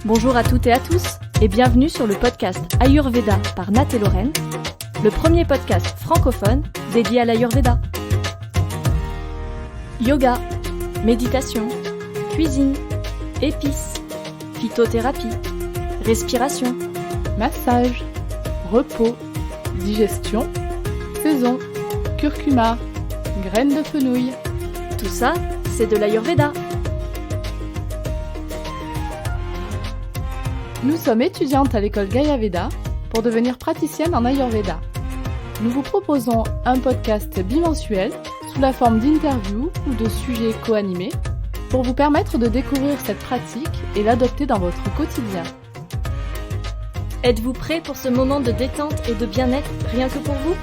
Bonjour à toutes et à tous et bienvenue sur le podcast Ayurveda par Nat et Lorraine, le premier podcast francophone dédié à l'Ayurveda. Yoga, méditation, cuisine, épices, phytothérapie, respiration, massage, repos, digestion, saison, curcuma, graines de fenouil. Tout ça, c'est de l'Ayurveda. Nous sommes étudiantes à l'école Gayaveda pour devenir praticiennes en Ayurveda. Nous vous proposons un podcast bimensuel sous la forme d'interviews ou de sujets co-animés pour vous permettre de découvrir cette pratique et l'adopter dans votre quotidien. Êtes-vous prêts pour ce moment de détente et de bien-être rien que pour vous ?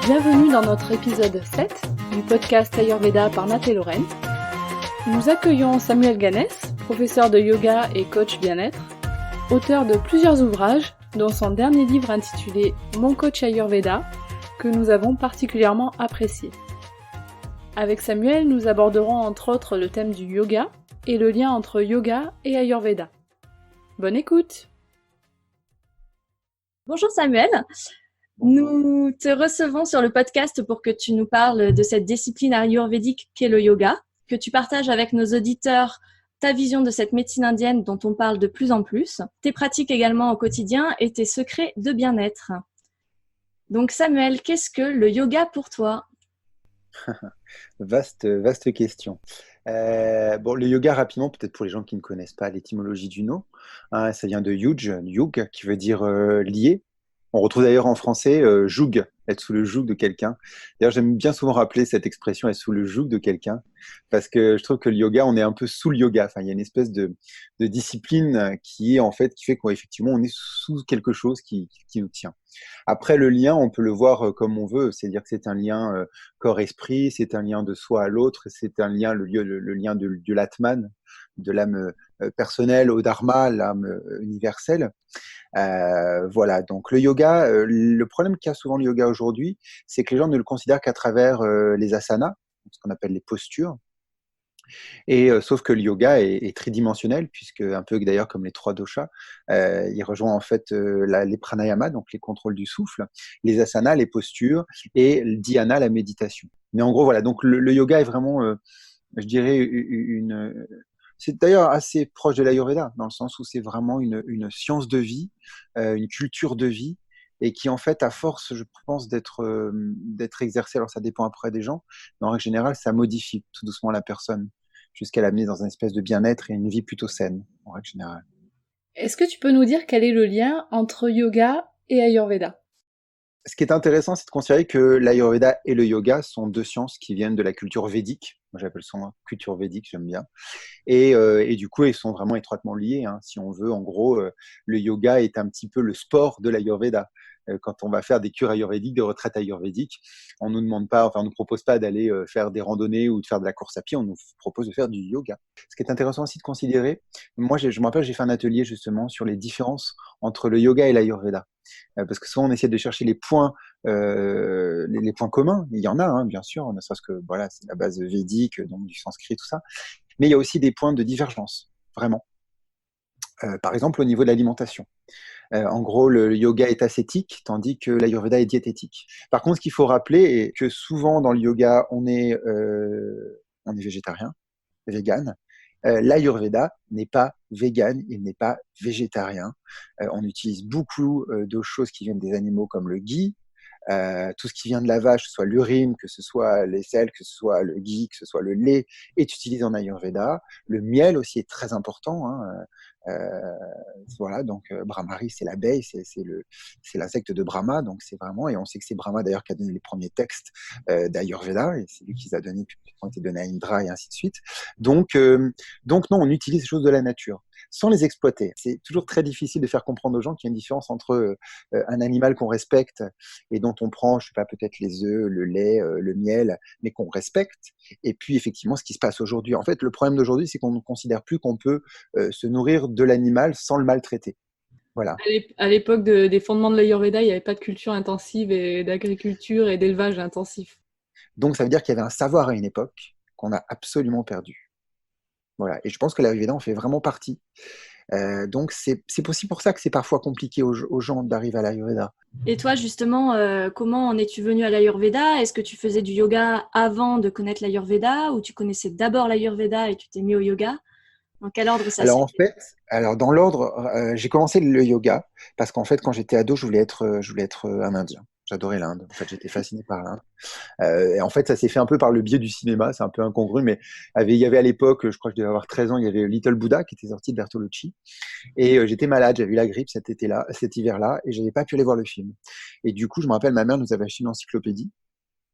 Bienvenue dans notre épisode 7 du podcast Ayurveda par Nat et Lorraine. Nous accueillons Samuel Ganès, professeur de yoga et coach bien-être, auteur de plusieurs ouvrages, dont son dernier livre intitulé « Mon coach Ayurveda » que nous avons particulièrement apprécié. Avec Samuel, nous aborderons entre autres le thème du yoga et le lien entre yoga et Ayurveda. Bonne écoute! Bonjour Samuel, nous te recevons sur le podcast pour que tu nous parles de cette discipline ayurvédique qu'est le yoga, que tu partages avec nos auditeurs ta vision de cette médecine indienne dont on parle de plus en plus, tes pratiques également au quotidien et tes secrets de bien-être. Donc Samuel, qu'est-ce que le yoga pour toi ? Vaste question. Le yoga, rapidement, peut-être pour les gens qui ne connaissent pas l'étymologie du nom, ça vient de yuj, yug, qui veut dire lié. On retrouve d'ailleurs en français joug, être sous le joug de quelqu'un. D'ailleurs, j'aime bien souvent rappeler cette expression, être sous le joug de quelqu'un, parce que je trouve que le yoga, on est un peu sous le yoga. Enfin, il y a une espèce de discipline qui fait qu'effectivement, on est sous quelque chose qui nous tient. Après, le lien, on peut le voir comme on veut, c'est-à-dire que c'est un lien corps-esprit, c'est un lien de soi à l'autre, c'est un lien, le lien de l'Atman, de l'âme personnelle au Dharma, l'âme universelle. Voilà, donc le yoga, le problème qu'a souvent le yoga aujourd'hui, c'est que les gens ne le considèrent qu'à travers les asanas, ce qu'on appelle les postures. Et sauf que le yoga est tridimensionnel, puisque un peu d'ailleurs comme les trois doshas, il rejoint en fait les pranayamas, donc les contrôles du souffle, les asanas, les postures, et le dhyana, la méditation. Mais en gros, voilà, donc le yoga est vraiment, je dirais, c'est d'ailleurs assez proche de l'Ayurveda, dans le sens où c'est vraiment une science de vie, une culture de vie, et qui en fait, à force, je pense, d'être exercée, alors ça dépend après des gens, mais en règle générale, ça modifie tout doucement la personne, jusqu'à l'amener dans une espèce de bien-être et une vie plutôt saine, en règle générale. Est-ce que tu peux nous dire quel est le lien entre yoga et Ayurveda ? Ce qui est intéressant, c'est de considérer que l'Ayurveda et le yoga sont deux sciences qui viennent de la culture védique. Moi, j'appelle ça culture védique, j'aime bien. Et du coup, ils sont vraiment étroitement liés, hein. Si on veut, en gros, le yoga est un petit peu le sport de l'Ayurveda. Quand on va faire des cures ayurvédiques, des retraites ayurvédiques, on nous propose pas d'aller faire des randonnées ou de faire de la course à pied, on nous propose de faire du yoga. Ce qui est intéressant aussi de considérer, moi, je me rappelle, j'ai fait un atelier justement sur les différences entre le yoga et l'Ayurveda. Parce que souvent on essaie de chercher les points communs. Il y en a, hein, bien sûr, ne serait-ce que voilà, c'est la base védique, donc du sanskrit, tout ça. Mais il y a aussi des points de divergence, vraiment. Par exemple, au niveau de l'alimentation. En gros, le yoga est ascétique, tandis que l'Ayurveda est diététique. Par contre, ce qu'il faut rappeler est que souvent dans le yoga, on est végétarien, vegan. L'Ayurveda n'est pas vegan, il n'est pas végétarien. On utilise beaucoup de choses qui viennent des animaux comme le ghee, tout ce qui vient de la vache, que ce soit l'urine, que ce soit les selles, que ce soit le ghee, que ce soit le lait, est utilisé en Ayurveda. Le miel aussi est très important, hein. Voilà, donc Brahmari, c'est l'abeille, c'est l'insecte de Brahma, donc c'est vraiment, et on sait que c'est Brahma d'ailleurs qui a donné les premiers textes d'Ayurveda, et c'est lui qui les a donnés, puis qui ont été donnés à Indra et ainsi de suite. Donc non, on utilise les choses de la nature sans les exploiter. C'est toujours très difficile de faire comprendre aux gens qu'il y a une différence entre un animal qu'on respecte et dont on prend, je sais pas, peut-être les œufs, le lait, le miel, mais qu'on respecte, et puis effectivement ce qui se passe aujourd'hui. En fait, le problème d'aujourd'hui, c'est qu'on ne considère plus qu'on peut se nourrir de l'animal sans le maltraiter. Voilà. À l'époque des fondements de l'Ayurveda, il n'y avait pas de culture intensive et d'agriculture et d'élevage intensif. Donc ça veut dire qu'il y avait un savoir à une époque qu'on a absolument perdu. Voilà. Et je pense que l'Ayurveda en fait vraiment partie. Donc c'est aussi pour ça que c'est parfois compliqué aux gens d'arriver à l'Ayurveda. Et toi, justement, comment en es-tu venu à l'Ayurveda? Est-ce que tu faisais du yoga avant de connaître l'Ayurveda ou tu connaissais d'abord l'Ayurveda et tu t'es mis au yoga? Dans quel ordre ça Alors s'est en fait? fait, dans l'ordre, j'ai commencé le yoga parce qu'en fait quand j'étais ado, je voulais être un Indien. J'adorais l'Inde. En fait, j'étais fasciné par l'Inde. Et en fait, ça s'est fait un peu par le biais du cinéma. C'est un peu incongru, mais il y avait à l'époque, je crois que je devais avoir 13 ans, il y avait Little Buddha qui était sorti de Bertolucci. Et j'étais malade, j'avais eu la grippe cet hiver-là, et je n'avais pas pu aller voir le film. Et du coup, je me rappelle, ma mère nous avait acheté une encyclopédie.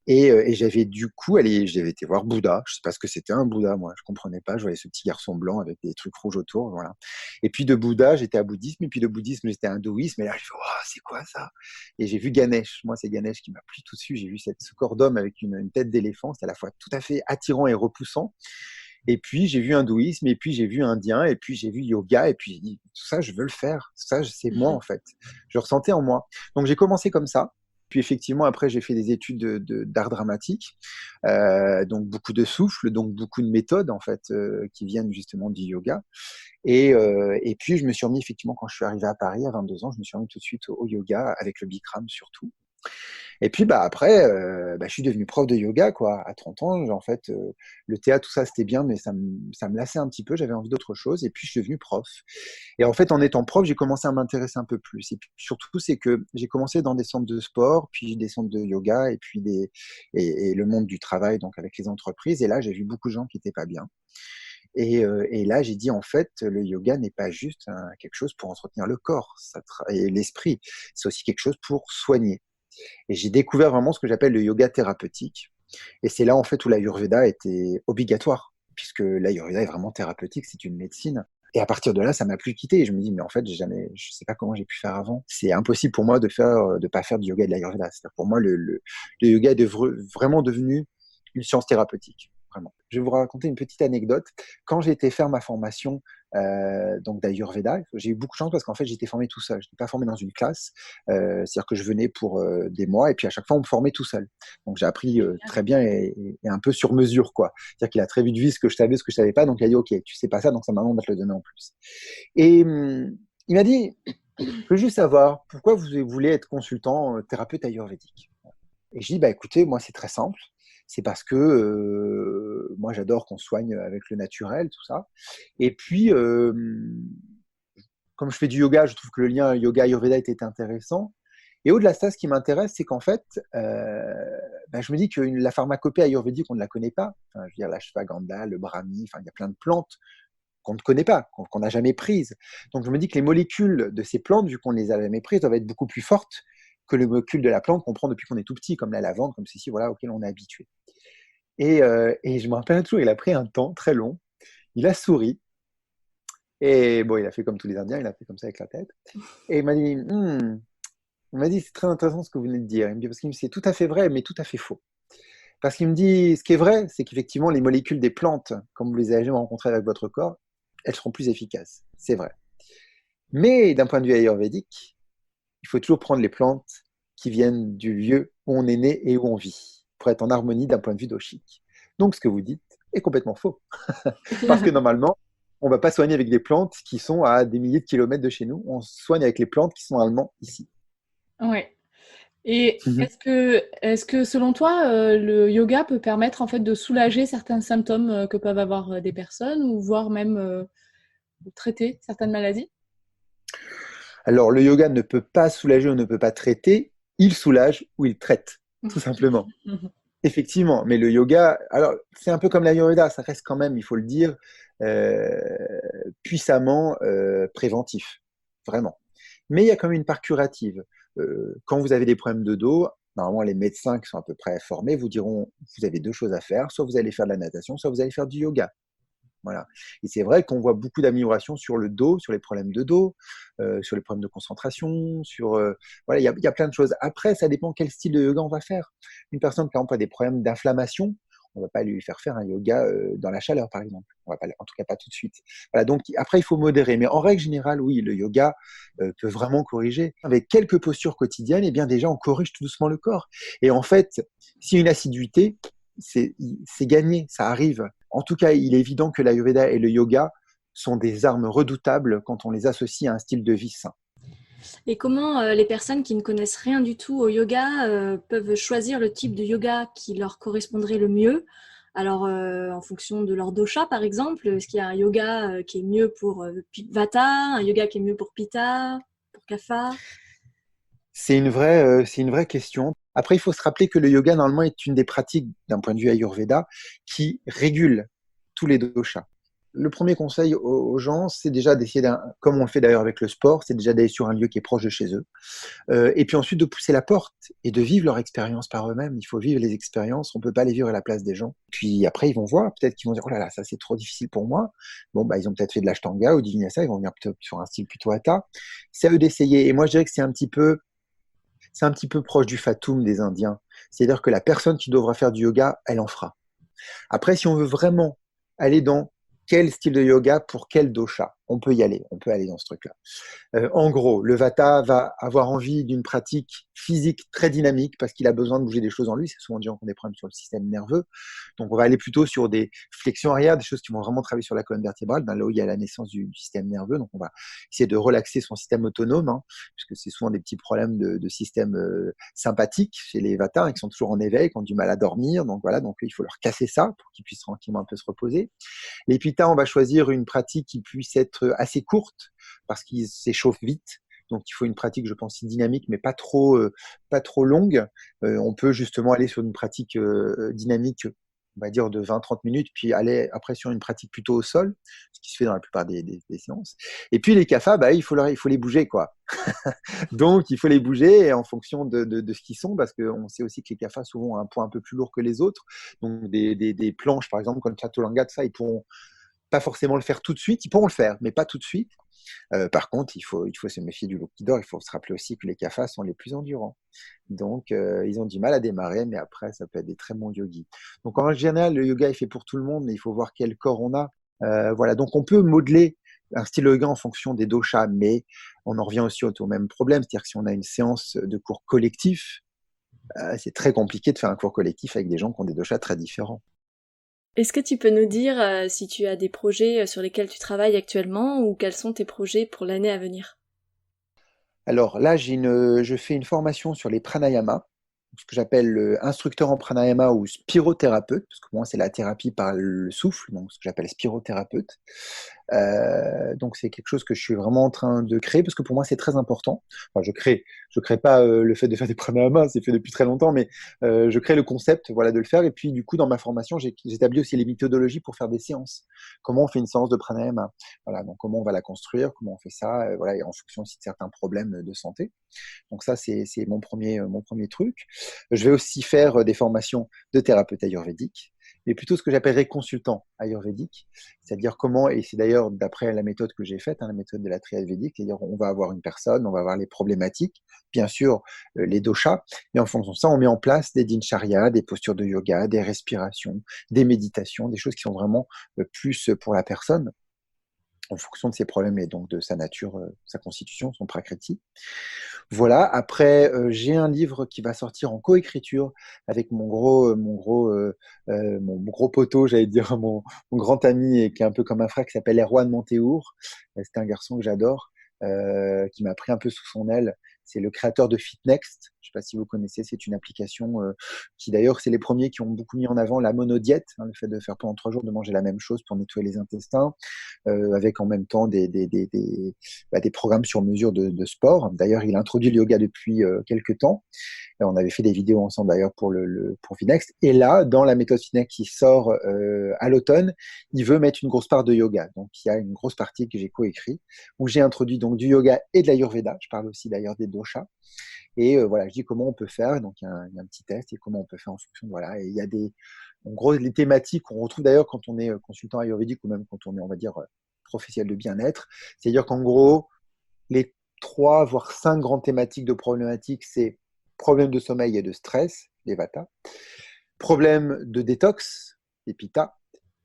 Et j'avais du coup, j'avais été voir Bouddha. Je sais pas ce que c'était un Bouddha, moi, je comprenais pas. Je voyais ce petit garçon blanc avec des trucs rouges autour, voilà. Et puis de Bouddha, j'étais à bouddhisme, et puis de bouddhisme, j'étais à hindouisme. Et là, je fais, oh, c'est quoi ça? Et j'ai vu Ganesh. Moi, c'est Ganesh qui m'a plu tout de suite. J'ai vu ce corps d'homme avec une tête d'éléphant. C'était à la fois tout à fait attirant et repoussant. Et puis j'ai vu hindouisme, et puis j'ai vu indien, et puis j'ai vu yoga, et puis tout ça, je veux le faire. Tout ça, c'est moi en fait. Je ressentais en moi. Donc j'ai commencé comme ça. Puis effectivement, après, j'ai fait des études d'art dramatique, donc beaucoup de souffle, donc beaucoup de méthodes en fait qui viennent justement du yoga. Et puis je me suis remis effectivement quand je suis arrivé à Paris à 22 ans, je me suis remis tout de suite au yoga avec le Bikram surtout. Et puis après, je suis devenu prof de yoga quoi. À 30 ans, en fait, le théâtre, tout ça, c'était bien, mais ça me lassait un petit peu. J'avais envie d'autre chose. Et puis, je suis devenu prof. Et en fait, en étant prof, j'ai commencé à m'intéresser un peu plus. Et puis, surtout, c'est que j'ai commencé dans des centres de sport, puis des centres de yoga, et puis et le monde du travail, donc avec les entreprises. Et là, j'ai vu beaucoup de gens qui n'étaient pas bien. Et là, j'ai dit, en fait, le yoga n'est pas juste quelque chose pour entretenir le corps et l'esprit. C'est aussi quelque chose pour soigner. Et j'ai découvert vraiment ce que j'appelle le yoga thérapeutique. Et c'est là, en fait, où l'Ayurveda était obligatoire, puisque l'Ayurveda est vraiment thérapeutique, c'est une médecine. Et à partir de là, ça m'a plus quitté. Et je me dis, mais en fait, je sais pas comment j'ai pu faire avant. C'est impossible pour moi de pas faire du yoga et de l'Ayurveda. C'est-à-dire pour moi, le yoga est vraiment devenu une science thérapeutique. Vraiment. Je vais vous raconter une petite anecdote. Quand j'ai été faire ma formation donc d'Ayurveda, j'ai eu beaucoup de chance parce qu'en fait, j'étais formé tout seul. Je n'étais pas formé dans une classe. C'est-à-dire que je venais pour des mois et puis à chaque fois, on me formait tout seul. Donc, j'ai appris très bien et un peu sur mesure, quoi. C'est-à-dire qu'il a très vite vu ce que je savais pas. Donc, il a dit, OK, tu sais pas ça, donc ça m'a demandé de te le donner en plus. Et il m'a dit, je veux juste savoir pourquoi vous voulez être consultant thérapeute ayurvédique. Et je dis, bah écoutez, moi c'est très simple. C'est parce que moi j'adore qu'on soigne avec le naturel, tout ça. Et puis, comme je fais du yoga, je trouve que le lien yoga-ayurveda était intéressant. Et au-delà de ça, ce qui m'intéresse, c'est qu'en fait, je me dis que la pharmacopée ayurvédique, on ne la connaît pas. Enfin, je veux dire, l'ashwagandha, le brahmi, enfin, il y a plein de plantes qu'on ne connaît pas, qu'on n'a jamais prises. Donc je me dis que les molécules de ces plantes, vu qu'on ne les a jamais prises, doivent être beaucoup plus fortes que les molécules de la plante qu'on prend depuis qu'on est tout petit, comme la lavande, comme ceci, voilà, auquel on est habitué. Et je me rappelle toujours, il a pris un temps très long, il a souri, et bon, il a fait comme tous les Indiens, il a fait comme ça avec la tête, et il m'a dit, c'est très intéressant ce que vous venez de dire. Il me dit, parce qu'il me dit, c'est tout à fait vrai, mais tout à fait faux. Parce qu'il me dit, ce qui est vrai, c'est qu'effectivement, les molécules des plantes, comme vous les avez jamais rencontrées avec votre corps, elles seront plus efficaces. C'est vrai. Mais d'un point de vue ayurvédique, il faut toujours prendre les plantes qui viennent du lieu où on est né et où on vit, pour être en harmonie d'un point de vue doshique. Donc, ce que vous dites est complètement faux. Parce que normalement, on ne va pas soigner avec des plantes qui sont à des milliers de kilomètres de chez nous. On soigne avec les plantes qui sont normalement ici. Ouais. Et est-ce que selon toi, le yoga peut permettre en fait de soulager certains symptômes que peuvent avoir des personnes ou voire même de traiter certaines maladies? Alors, le yoga ne peut pas soulager ou ne peut pas traiter. Il soulage ou il traite, tout simplement. Effectivement, mais le yoga, alors c'est un peu comme l'Ayurveda, ça reste quand même, il faut le dire, puissamment préventif, vraiment. Mais il y a quand même une part curative. Quand vous avez des problèmes de dos, normalement les médecins qui sont à peu près formés vous diront, vous avez deux choses à faire, soit vous allez faire de la natation, soit vous allez faire du yoga. Voilà. Et c'est vrai qu'on voit beaucoup d'améliorations sur le dos, sur les problèmes de dos, sur les problèmes de concentration, voilà, il y a plein de choses. Après, ça dépend quel style de yoga on va faire. Une personne qui par exemple a des problèmes d'inflammation, on ne va pas lui faire un yoga dans la chaleur, par exemple. On va pas, en tout cas, pas tout de suite. Voilà, donc après, il faut modérer. Mais en règle générale, oui, le yoga peut vraiment corriger. Avec quelques postures quotidiennes, eh bien déjà, on corrige tout doucement le corps. Et en fait, s'il y a une assiduité, c'est gagné, ça arrive. En tout cas, il est évident que l'Ayurveda et le yoga sont des armes redoutables quand on les associe à un style de vie sain. Et comment les personnes qui ne connaissent rien du tout au yoga peuvent choisir le type de yoga qui leur correspondrait le mieux? Alors, en fonction de leur dosha, par exemple, est-ce qu'il y a un yoga qui est mieux pour Vata, un yoga qui est mieux pour Pitta, pour Kapha? C'est une vraie question. Après, il faut se rappeler que le yoga, normalement, est une des pratiques, d'un point de vue Ayurveda, qui régule tous les doshas. Le premier conseil aux gens, c'est déjà d'essayer, comme on le fait d'ailleurs avec le sport, c'est déjà d'aller sur un lieu qui est proche de chez eux. Et puis ensuite de pousser la porte et de vivre leur expérience par eux-mêmes. Il faut vivre les expériences, on peut pas les vivre à la place des gens. Puis après, ils vont voir, peut-être qu'ils vont dire, oh là là, ça c'est trop difficile pour moi. Bon, bah, ils ont peut-être fait de l'ashtanga ou du vinyasa, ils vont venir peut-être sur un style plutôt hatha. C'est à eux d'essayer. Et moi, je dirais que c'est un petit peu proche du fatum des Indiens. C'est-à-dire que la personne qui devra faire du yoga, elle en fera. Après, si on veut vraiment aller dans quel style de yoga pour quel dosha, on peut aller dans ce truc-là. En gros, le Vata va avoir envie d'une pratique physique très dynamique parce qu'il a besoin de bouger des choses en lui. C'est souvent des gens qui ont des problèmes sur le système nerveux. Donc, on va aller plutôt sur des flexions arrière, des choses qui vont vraiment travailler sur la colonne vertébrale, là où il y a la naissance du système nerveux. Donc, on va essayer de relaxer son système autonome, hein, puisque c'est souvent des petits problèmes de système sympathique chez les Vatas, hein, qui sont toujours en éveil, qui ont du mal à dormir. Donc, voilà, donc il faut leur casser ça pour qu'ils puissent tranquillement un peu se reposer. Les Pitta, on va choisir une pratique qui puisse être assez courte parce qu'ils s'échauffent vite. Donc, il faut une pratique, je pense, dynamique, mais pas trop longue. On peut justement aller sur une pratique dynamique, on va dire de 20-30 minutes, puis aller après sur une pratique plutôt au sol, ce qui se fait dans la plupart des séances. Et puis les kaphas, bah, il faut les bouger, quoi. Donc, il faut les bouger en fonction de ce qu'ils sont, parce qu'on sait aussi que les kaphas souvent ont un poids un peu plus lourd que les autres. Donc, des planches, par exemple, comme Chaturanga, tout ça, ils pourront pas forcément le faire tout de suite. Ils pourront le faire, mais pas tout de suite. Par contre, il faut se méfier du loup qui dort. Il faut se rappeler aussi que les kaphas sont les plus endurants. Donc, ils ont du mal à démarrer, mais après, ça peut être des très bons yogis. Donc, en général, le yoga est fait pour tout le monde, mais il faut voir quel corps on a. Voilà. Donc, on peut modeler un style de yoga en fonction des doshas, mais on en revient aussi au même problème. C'est-à-dire que si on a une séance de cours collectif, c'est très compliqué de faire un cours collectif avec des gens qui ont des doshas très différents. Est-ce que tu peux nous dire si tu as des projets sur lesquels tu travailles actuellement ou quels sont tes projets pour l'année à venir? Alors là, je fais une formation sur les pranayamas, ce que j'appelle instructeur en pranayama ou spirothérapeute, parce que pour moi c'est la thérapie par le souffle, donc ce que j'appelle spirothérapeute. Donc c'est quelque chose que je suis vraiment en train de créer parce que pour moi c'est très important. Enfin, je crée pas le fait de faire des pranayamas, c'est fait depuis très longtemps, mais je crée le concept, voilà, de le faire. Et puis du coup dans ma formation j'établis aussi les méthodologies pour faire des séances. Comment on fait une séance de pranayama? Voilà, donc comment on va la construire, comment on fait ça, voilà, et en fonction aussi de certains problèmes de santé. Donc ça c'est mon premier truc. Je vais aussi faire des formations de thérapeute ayurvédique, mais plutôt ce que j'appellerais consultant ayurvédique, c'est-à-dire comment, et c'est d'ailleurs d'après la méthode que j'ai faite, hein, la méthode de la triade védique, c'est-à-dire on va avoir une personne, on va avoir les problématiques, bien sûr les doshas, mais en fonction de ça, on met en place des dincharya, des postures de yoga, des respirations, des méditations, des choses qui sont vraiment plus pour la personne en fonction de ses problèmes et donc de sa nature, sa constitution, son prakriti. Voilà, après, j'ai un livre qui va sortir en coécriture avec mon gros poteau, j'allais dire, mon grand ami et qui est un peu comme un frère, qui s'appelle Erwan Montéour. C'est un garçon que j'adore, qui m'a pris un peu sous son aile. C'est le créateur de FitNext. Je ne sais pas si vous connaissez, c'est une application qui d'ailleurs, c'est les premiers qui ont beaucoup mis en avant la monodiète, hein, le fait de faire pendant 3 jours, de manger la même chose pour nettoyer les intestins, avec en même temps des programmes sur mesure de sport. D'ailleurs, il a introduit le yoga depuis quelques temps. Et on avait fait des vidéos ensemble d'ailleurs pour Finext. Et là, dans la méthode Finext qui sort à l'automne, il veut mettre une grosse part de yoga. Donc, il y a une grosse partie que j'ai coécrit où j'ai introduit donc du yoga et de l'ayurveda. Je parle aussi d'ailleurs des doshas. Et voilà, je dis comment on peut faire. Donc, il y a un petit test et comment on peut faire en fonction. Voilà. Et il y a en gros, les thématiques qu'on retrouve d'ailleurs quand on est consultant ayurvédique ou même quand on est, on va dire, professionnel de bien-être. C'est-à-dire qu'en gros, les 3 voire 5 grandes thématiques de problématiques, c'est problème de sommeil et de stress, les Vata, problème de détox, les Pitta,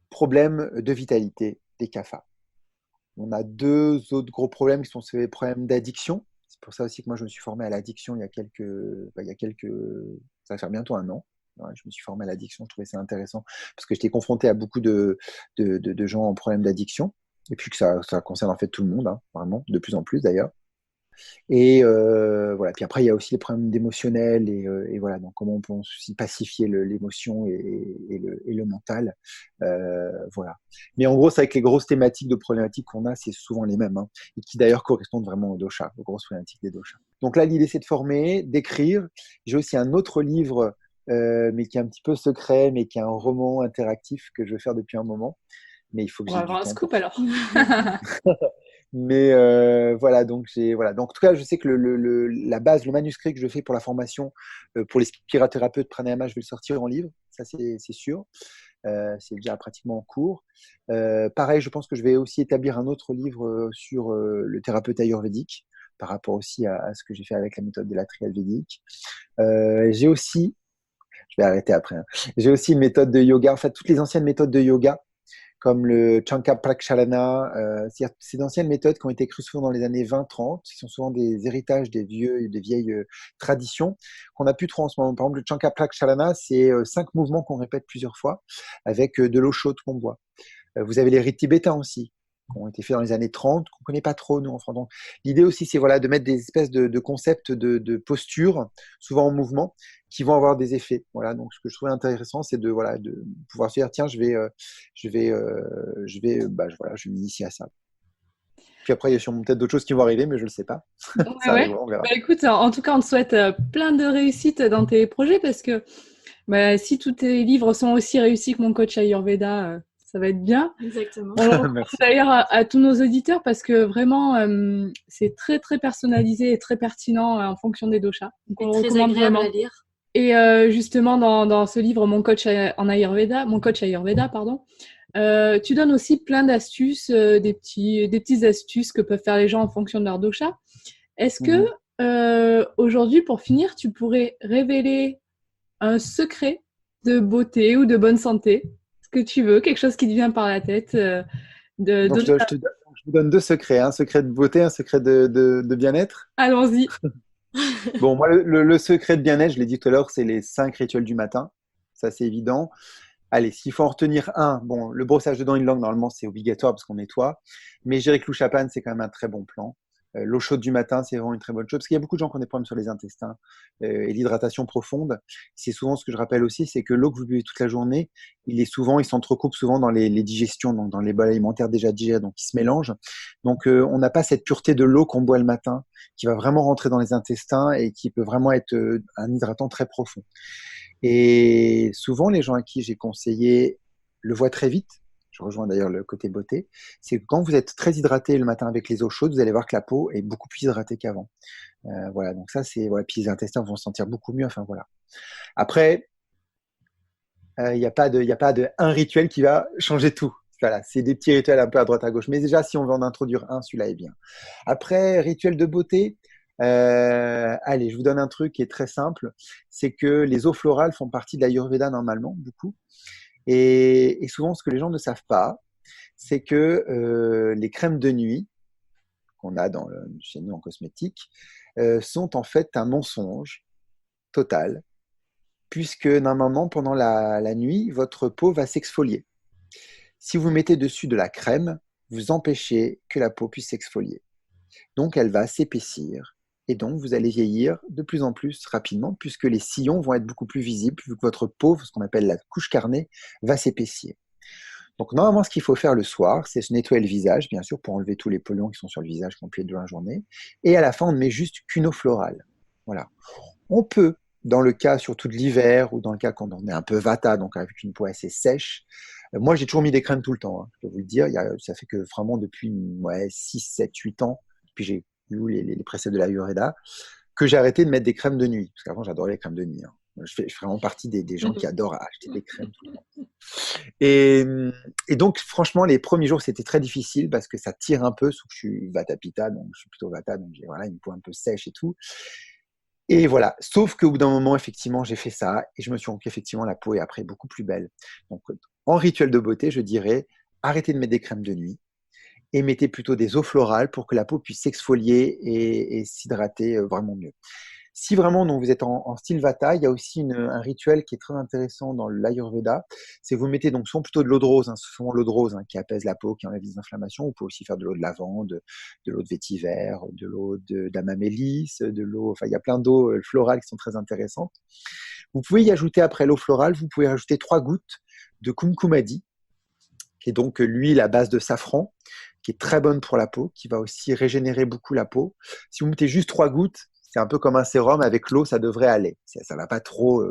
problème de vitalité, les Kapha. On a 2 autres gros problèmes qui sont ces problèmes d'addiction. C'est pour ça aussi que moi je me suis formé à l'addiction il y a quelques, ça va faire bientôt 1 an. Ouais, je me suis formé à l'addiction, je trouvais ça intéressant parce que j'étais confronté à beaucoup de gens en problème d'addiction et puis que ça concerne en fait tout le monde, hein, vraiment, de plus en plus d'ailleurs. Et voilà. Puis après, il y a aussi les problèmes d'émotionnel et voilà. Donc, comment on peut aussi pacifier l'émotion et le mental. Voilà. Mais en gros, c'est avec les grosses thématiques de problématiques qu'on a, c'est souvent les mêmes, hein, et qui d'ailleurs correspondent vraiment aux doshas, aux grosses problématiques des doshas. Donc là, l'idée, c'est de former, d'écrire. J'ai aussi un autre livre, mais qui est un petit peu secret, mais qui est un roman interactif que je veux faire depuis un moment. Mais il faut que On va j'ai du avoir un temps scoop pour alors. mais voilà, donc voilà. Donc en tout cas, je sais que la base, le manuscrit que je fais pour la formation pour les spirathérapeutes pranayama, je vais le sortir en livre, ça c'est sûr. C'est déjà pratiquement en cours. Pareil, je pense que je vais aussi établir un autre livre sur le thérapeute ayurvédique, par rapport aussi à ce que j'ai fait avec la méthode de la triade védique. J'ai aussi, je vais arrêter après, hein. J'ai aussi une méthode de yoga, en fait, toutes les anciennes méthodes de yoga comme le Chanka Praksharana. C'est d'anciennes méthodes qui ont été créées souvent dans les années 20-30, qui sont souvent des héritages des vieilles traditions qu'on n'a plus trop en ce moment. Par exemple, le Chanka Praksharana, c'est 5 mouvements qu'on répète plusieurs fois avec de l'eau chaude qu'on boit. Vous avez les rites tibétains aussi, qui ont été faits dans les années 30, qu'on ne connaît pas trop, nous, en France. Donc, l'idée aussi, c'est voilà, de mettre des espèces de concepts de posture, souvent en mouvement, qui vont avoir des effets. Voilà, donc ce que je trouvais intéressant, c'est voilà, de pouvoir se dire, tiens, voilà, je m'initie à ça. Puis après, il y a sûrement peut-être d'autres choses qui vont arriver, mais je ne le sais pas. Ouais, Ça ouais. arrivera, on verra. Bah, écoute, en tout cas, on te souhaite plein de réussite dans tes projets parce que bah, si tous tes livres sont aussi réussis que mon coach Ayurveda, ça va être bien. Exactement. On le recommande Merci. d'ailleurs à tous nos auditeurs parce que vraiment, c'est très très personnalisé et très pertinent en fonction des doshas. Donc on Et le très recommande agréable vraiment. à lire. Et justement, dans ce livre, mon coach Ayurveda, pardon, tu donnes aussi plein d'astuces, des petites astuces que peuvent faire les gens en fonction de leur dosha. Est-ce que aujourd'hui, pour finir, tu pourrais révéler un secret de beauté ou de bonne santé, ce que tu veux, quelque chose qui te vient par la tête, Donc, je vous donne 2 secrets, un secret de beauté, un secret de bien-être. Allons-y. Bon, moi, le secret de bien-être, je l'ai dit tout à l'heure, c'est les 5 rituels du matin. Ça, c'est évident. Allez, s'il faut en retenir un, bon, le brossage de dents une langue, normalement, c'est obligatoire parce qu'on nettoie. Mais je dirais que l'Ushappan, c'est quand même un très bon plan. L'eau chaude du matin, c'est vraiment une très bonne chose parce qu'il y a beaucoup de gens qui ont des problèmes sur les intestins et l'hydratation profonde. C'est souvent ce que je rappelle aussi, c'est que l'eau que vous buvez toute la journée, il s'entrecoupe souvent dans les digestions, donc dans les bols alimentaires déjà digérés, donc ils se mélangent. Donc on n'a pas cette pureté de l'eau qu'on boit le matin qui va vraiment rentrer dans les intestins et qui peut vraiment être un hydratant très profond. Et souvent, les gens à qui j'ai conseillé le voient très vite. Je rejoins d'ailleurs le côté beauté. C'est que quand vous êtes très hydraté le matin avec les eaux chaudes, vous allez voir que la peau est beaucoup plus hydratée qu'avant. Voilà, donc ça, c'est. Voilà, puis les intestins vont se sentir beaucoup mieux. Enfin, voilà. Après, il n'y a pas de un rituel qui va changer tout. Voilà, c'est des petits rituels un peu à droite à gauche. Mais déjà, si on veut en introduire un, celui-là est bien. Après, rituel de beauté, allez, je vous donne un truc qui est très simple. C'est que les eaux florales font partie de l'Ayurveda normalement, beaucoup. Et souvent, ce que les gens ne savent pas, c'est que les crèmes de nuit qu'on a chez nous en cosmétique sont en fait un mensonge total, puisque normalement, pendant la nuit, votre peau va s'exfolier. Si vous mettez dessus de la crème, vous empêchez que la peau puisse s'exfolier. Donc, elle va s'épaissir. Et donc, vous allez vieillir de plus en plus rapidement, puisque les sillons vont être beaucoup plus visibles, vu que votre peau, ce qu'on appelle la couche carnée, va s'épaissir. Donc, normalement, ce qu'il faut faire le soir, c'est se nettoyer le visage, bien sûr, pour enlever tous les polluants qui sont sur le visage qu'on peut être dans la journée. Et à la fin, on ne met juste qu'une eau florale. Voilà. On peut, dans le cas surtout de l'hiver, ou dans le cas quand on est un peu vata, donc avec une peau assez sèche, moi, j'ai toujours mis des crèmes tout le temps, hein, je peux vous le dire. Ça fait que vraiment depuis 6, 7, 8 ans, puis j'ai eu les préceptes de l'Ayurveda, que j'ai arrêté de mettre des crèmes de nuit. Parce qu'avant, j'adorais les crèmes de nuit, hein. Je fais vraiment partie des gens qui adorent acheter des crèmes tout le temps. Et donc, franchement, les premiers jours, c'était très difficile parce que ça tire un peu, sauf que je suis Vata Pitta, donc je suis plutôt Vata, donc j'ai voilà, une peau un peu sèche et tout. Et voilà, sauf qu'au bout d'un moment, effectivement, j'ai fait ça et je me suis rendu qu'effectivement, la peau est après beaucoup plus belle. Donc, en rituel de beauté, je dirais, arrêtez de mettre des crèmes de nuit et mettez plutôt des eaux florales pour que la peau puisse s'exfolier et s'hydrater vraiment mieux. Si vraiment donc, vous êtes en style Vata, il y a aussi un rituel qui est très intéressant dans l'Ayurveda. C'est vous mettez donc souvent plutôt de l'eau de rose, souvent l'eau de rose qui apaise la peau, qui enlève les inflammations. Vous pouvez aussi faire de l'eau de lavande, de l'eau de vétiver, de l'eau d'amamélis, il y a plein d'eaux florales qui sont très intéressantes. Vous pouvez y ajouter après l'eau florale, vous pouvez rajouter 3 gouttes de kumkumadi, qui est donc l'huile à base de safran, qui est très bonne pour la peau, qui va aussi régénérer beaucoup la peau. Si vous mettez juste 3 gouttes, c'est un peu comme un sérum, avec l'eau, ça devrait aller. Ça ne va pas trop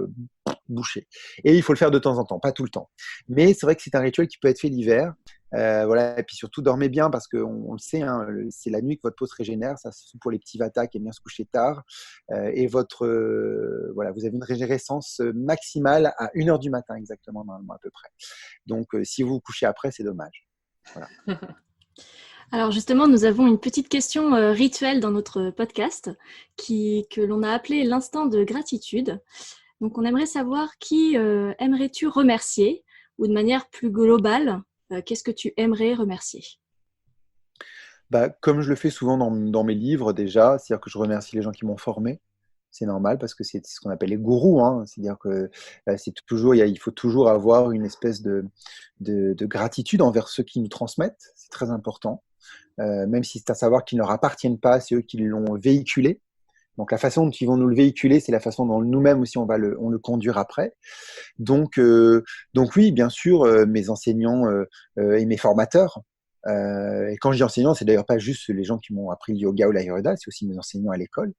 boucher. Et il faut le faire de temps en temps, pas tout le temps. Mais c'est vrai que c'est un rituel qui peut être fait l'hiver. Et puis surtout, dormez bien parce qu'on le sait, c'est la nuit que votre peau se régénère. Ça, c'est pour les petits Vata qui aiment bien se coucher tard. Et vous avez une régénérescence maximale à 1h du matin exactement, normalement, à peu près. Donc, si vous vous couchez après, c'est dommage. Voilà. Alors justement, nous avons une petite question rituelle dans notre podcast que l'on a appelée l'instant de gratitude. Donc on aimerait savoir qui aimerais-tu remercier ou de manière plus globale, qu'est-ce que tu aimerais remercier ? Comme je le fais souvent dans mes livres déjà, c'est-à-dire que je remercie les gens qui m'ont formé. C'est normal parce que c'est ce qu'on appelle les gourous. C'est-à-dire que il faut toujours avoir une espèce de gratitude envers ceux qui nous transmettent. C'est très important. Même si c'est à savoir qu'ils ne leur appartiennent pas, c'est eux qui l'ont véhiculé. Donc la façon dont ils vont nous le véhiculer, c'est la façon dont nous-mêmes aussi on le conduire après. Donc oui, bien sûr, mes enseignants et mes formateurs. Et quand je dis enseignants, c'est d'ailleurs pas juste les gens qui m'ont appris le yoga ou l'ayurveda, c'est aussi mes enseignants à l'école,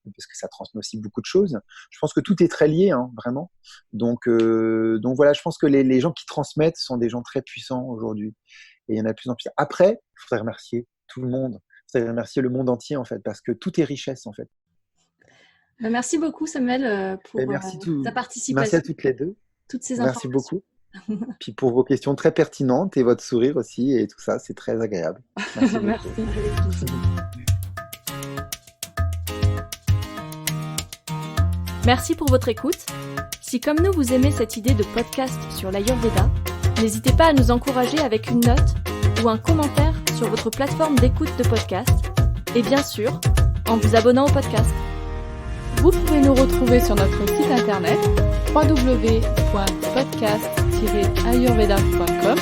parce que ça transmet aussi beaucoup de choses. Je pense que tout est très lié, vraiment. Donc voilà, je pense que les gens qui transmettent sont des gens très puissants aujourd'hui. Et il y en a de plus en plus. Après, il faudrait remercier tout le monde. Il faudrait remercier le monde entier, en fait, parce que tout est richesse, en fait. Merci beaucoup, Samuel, pour ta participation. Merci à toutes les deux. Toutes ces Merci informations. beaucoup. Puis pour vos questions très pertinentes et votre sourire aussi, et tout ça, c'est très agréable. Merci beaucoup. Merci. Merci pour votre écoute. Si comme nous, vous aimez cette idée de podcast sur l'Ayurveda, n'hésitez pas à nous encourager avec une note ou un commentaire sur votre plateforme d'écoute de podcast et bien sûr, en vous abonnant au podcast. Vous pouvez nous retrouver sur notre site internet www.podcast-ayurveda.com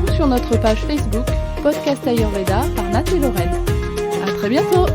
ou sur notre page Facebook Podcast Ayurveda par Nat et Lorraine. À très bientôt!